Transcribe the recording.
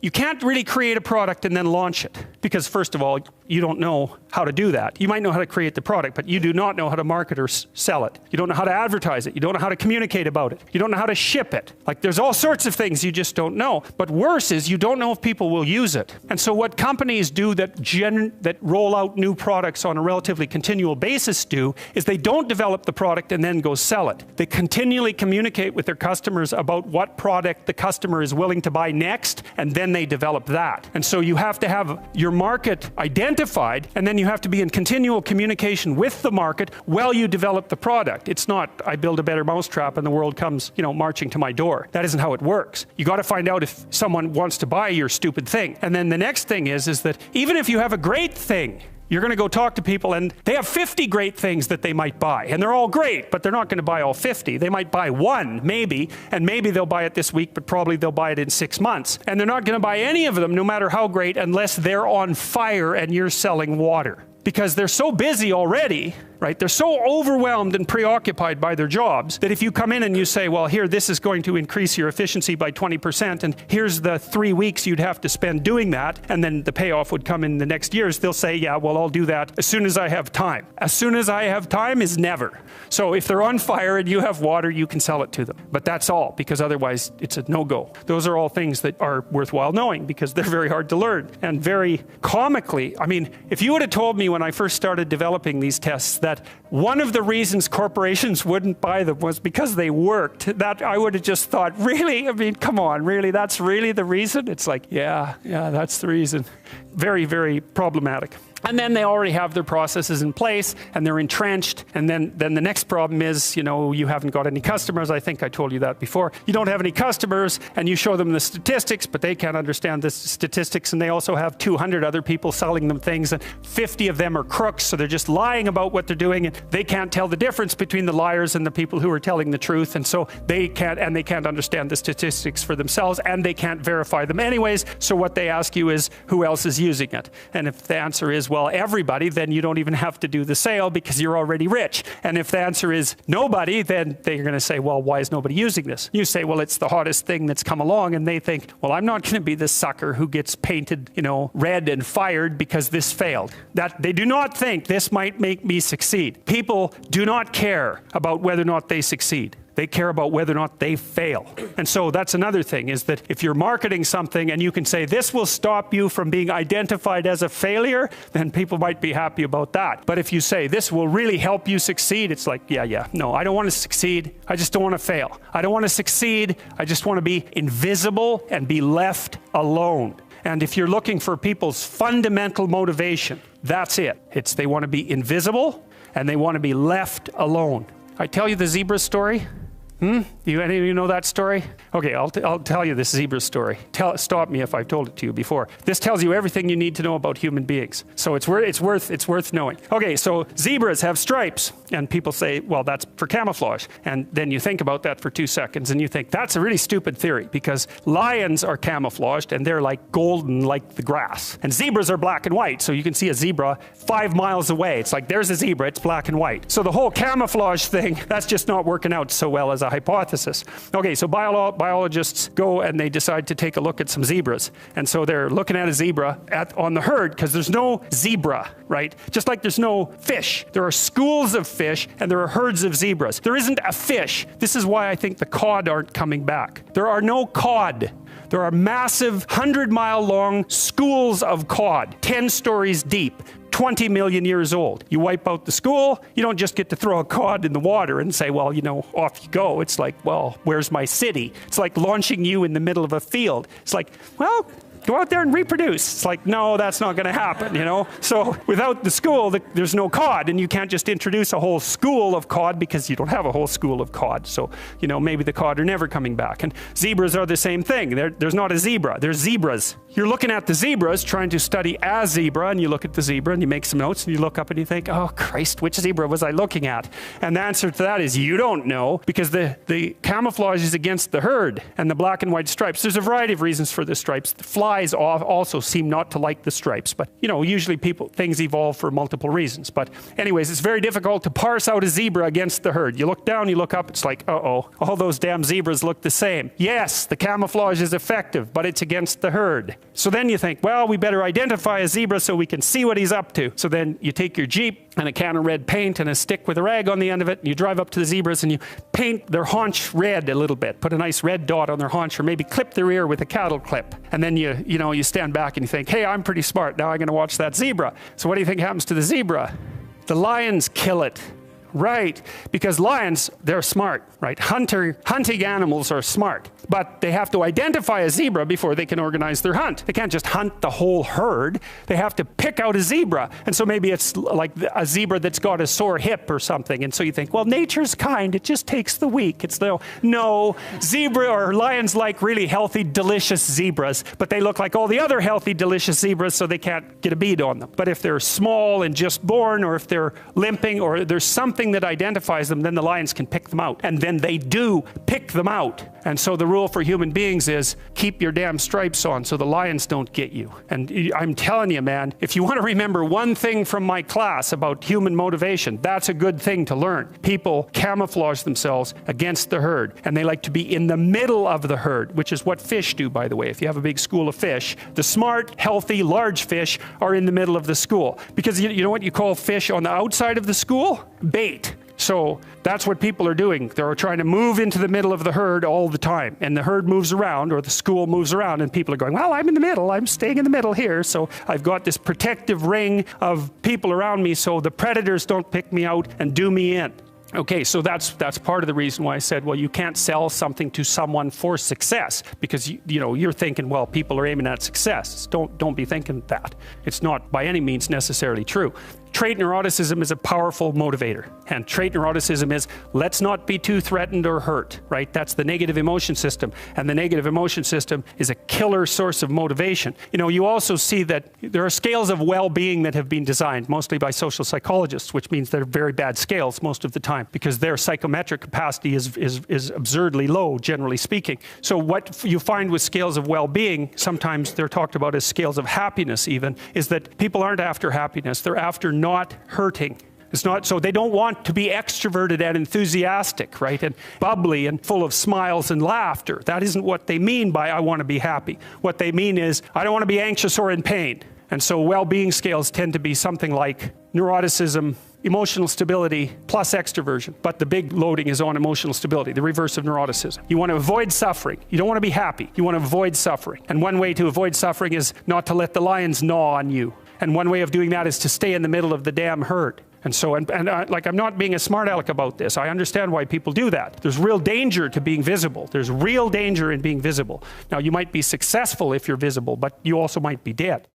you can't really create a product and then launch it. Because first of all, you don't know how to do that. You might know how to create the product, but you do not know how to market or sell it. You don't know how to advertise it. You don't know how to communicate about it. You don't know how to ship it. Like, there's all sorts of things you just don't know. But worse is you don't know if people will use it. And so what companies do that roll out new products on a relatively continual basis do is they don't develop the product and then go sell it. They continually communicate with their customers about what product the customer is willing to buy next, and then they develop that. And so you have to have your market identified, and then you have to be in continual communication with the market while you develop the product. It's not, I build a better mousetrap and the world comes, marching to my door. That isn't how it works. You got to find out if someone wants to buy your stupid thing. And then the next thing is that even if you have a great thing, you're going to go talk to people and they have 50 great things that they might buy. And they're all great, but they're not going to buy all 50. They might buy one, maybe, and maybe they'll buy it this week, but probably they'll buy it in 6 months. And they're not going to buy any of them, no matter how great, unless they're on fire and you're selling water. Because they're so busy already, right? They're so overwhelmed and preoccupied by their jobs that if you come in and you say, well, here, this is going to increase your efficiency by 20%, and here's the 3 weeks you'd have to spend doing that, and then the payoff would come in the next years, they'll say, yeah, well, I'll do that as soon as I have time. As soon as I have time is never. So if they're on fire and you have water, you can sell it to them. But that's all, because otherwise it's a no-go. Those are all things that are worthwhile knowing, because they're very hard to learn. And very comically, I mean, if you would have told me when I first started developing these tests that one of the reasons corporations wouldn't buy them was because they worked, that I would have just thought, really? I mean, come on, really? That's really the reason? It's like, yeah, that's the reason. Very, very problematic. And then they already have their processes in place and they're entrenched. And then the next problem is, you haven't got any customers. I think I told you that before. You don't have any customers and you show them the statistics, but they can't understand the statistics. And they also have 200 other people selling them things, and 50 of them are crooks. So they're just lying about what they're doing. And they can't tell the difference between the liars and the people who are telling the truth. And so they can't understand the statistics for themselves, and they can't verify them anyways. So what they ask you is, who else is using it? And if the answer is, well, everybody, then you don't even have to do the sale because you're already rich. And if the answer is nobody, then they're going to say, well, why is nobody using this? You say, well, it's the hottest thing that's come along. And they think, well, I'm not going to be the sucker who gets painted, red and fired because this failed. That they do not think this might make me succeed. People do not care about whether or not they succeed. They care about whether or not they fail. And so that's another thing, is that if you're marketing something and you can say this will stop you from being identified as a failure, then people might be happy about that. But if you say this will really help you succeed, it's like, no, I don't want to succeed. I just don't want to fail. I don't want to succeed. I just want to be invisible and be left alone. And if you're looking for people's fundamental motivation, that's it. It's they want to be invisible and they want to be left alone. I tell you the zebra story? Any of you know that story? Okay, I'll tell you this zebra story. Stop me if I've told it to you before. This tells you everything you need to know about human beings. So it's worth knowing. Okay, so zebras have stripes, and people say, well, that's for camouflage. And then you think about that for 2 seconds, and you think that's a really stupid theory, because lions are camouflaged and they're like golden, like the grass. And zebras are black and white, so you can see a zebra 5 miles away. It's like, there's a zebra, it's black and white. So the whole camouflage thing, that's just not working out so well as a hypothesis. Okay, so biologists go and they decide to take a look at some zebras. And so they're looking at a zebra on the herd, because there's no zebra, right? Just like there's no fish. There are schools of fish and there are herds of zebras. There isn't a fish. This is why I think the cod aren't coming back. There are no cod. There are massive 100-mile long schools of cod, 10 stories deep, 20 million years old. You wipe out the school, you don't just get to throw a cod in the water and say, well, off you go. It's like, well, where's my city? It's like launching you in the middle of a field. It's like, well, go out there and reproduce. It's like, no, that's not going to happen, So without the school, there's no cod, and you can't just introduce a whole school of cod because you don't have a whole school of cod. So, maybe the cod are never coming back. And zebras are the same thing. There's not a zebra. There's zebras. You're looking at the zebras, trying to study a zebra, and you look at the zebra and you make some notes and you look up and you think, oh, Christ, which zebra was I looking at? And the answer to that is you don't know, because the camouflage is against the herd and the black and white stripes. There's a variety of reasons for the stripes. The fly flies also seem not to like the stripes. But, you know, usually things evolve for multiple reasons. But anyways, it's very difficult to parse out a zebra against the herd. You look down, you look up, it's like, uh-oh, all those damn zebras look the same. Yes, the camouflage is effective, but it's against the herd. So then you think, well, we better identify a zebra so we can see what he's up to. So then you take your Jeep and a can of red paint and a stick with a rag on the end of it, and you drive up to the zebras and you paint their haunch red a little bit, put a nice red dot on their haunch, or maybe clip their ear with a cattle clip. And then you stand back and you think, hey, I'm pretty smart. Now I'm going to watch that zebra. So what do you think happens to the zebra? The lions kill it. Right, because lions, they're smart, right? Hunting animals are smart, but they have to identify a zebra before they can organize their hunt. They can't just hunt the whole herd. They have to pick out a zebra. And so maybe it's like a zebra that's got a sore hip or something. And so you think, well, nature's kind. It just takes the weak. No, zebra or lions like really healthy, delicious zebras, but they look like all the other healthy, delicious zebras, so they can't get a bead on them. But if they're small and just born, or if they're limping, or there's something that identifies them, then the lions can pick them out. And then they do pick them out. And so the rule for human beings is keep your damn stripes on so the lions don't get you. And I'm telling you, man, if you want to remember one thing from my class about human motivation, that's a good thing to learn. People camouflage themselves against the herd, and they like to be in the middle of the herd, which is what fish do, by the way. If you have a big school of fish, the smart, healthy, large fish are in the middle of the school. Because you know what you call fish on the outside of the school? Bait. So that's what people are doing. They're trying to move into the middle of the herd all the time. And the herd moves around, or the school moves around, and people are going, well, I'm in the middle. I'm staying in the middle here. So I've got this protective ring of people around me so the predators don't pick me out and do me in. Okay, so that's part of the reason why I said, well, you can't sell something to someone for success, because you're thinking, well, people are aiming at success. Don't be thinking that. It's not by any means necessarily true. Trait neuroticism is a powerful motivator. And trait neuroticism is, let's not be too threatened or hurt, right? That's the negative emotion system. And the negative emotion system is a killer source of motivation. You also see that there are scales of well-being that have been designed, mostly by social psychologists, which means they're very bad scales most of the time, because their psychometric capacity is absurdly low, generally speaking. So what you find with scales of well-being, sometimes they're talked about as scales of happiness even, is that people aren't after happiness, they're after not hurting. It's not, so they don't want to be extroverted and enthusiastic, right? And bubbly and full of smiles and laughter. That isn't what they mean by I want to be happy. What they mean is I don't want to be anxious or in pain. And so well-being scales tend to be something like neuroticism, emotional stability, plus extroversion. But the big loading is on emotional stability, the reverse of neuroticism. You want to avoid suffering. You don't want to be happy. You want to avoid suffering. And one way to avoid suffering is not to let the lions gnaw on you. And one way of doing that is to stay in the middle of the damn herd. And so, like, I'm not being a smart aleck about this. I understand why people do that. There's real danger to being visible. There's real danger in being visible. Now, you might be successful if you're visible, but you also might be dead.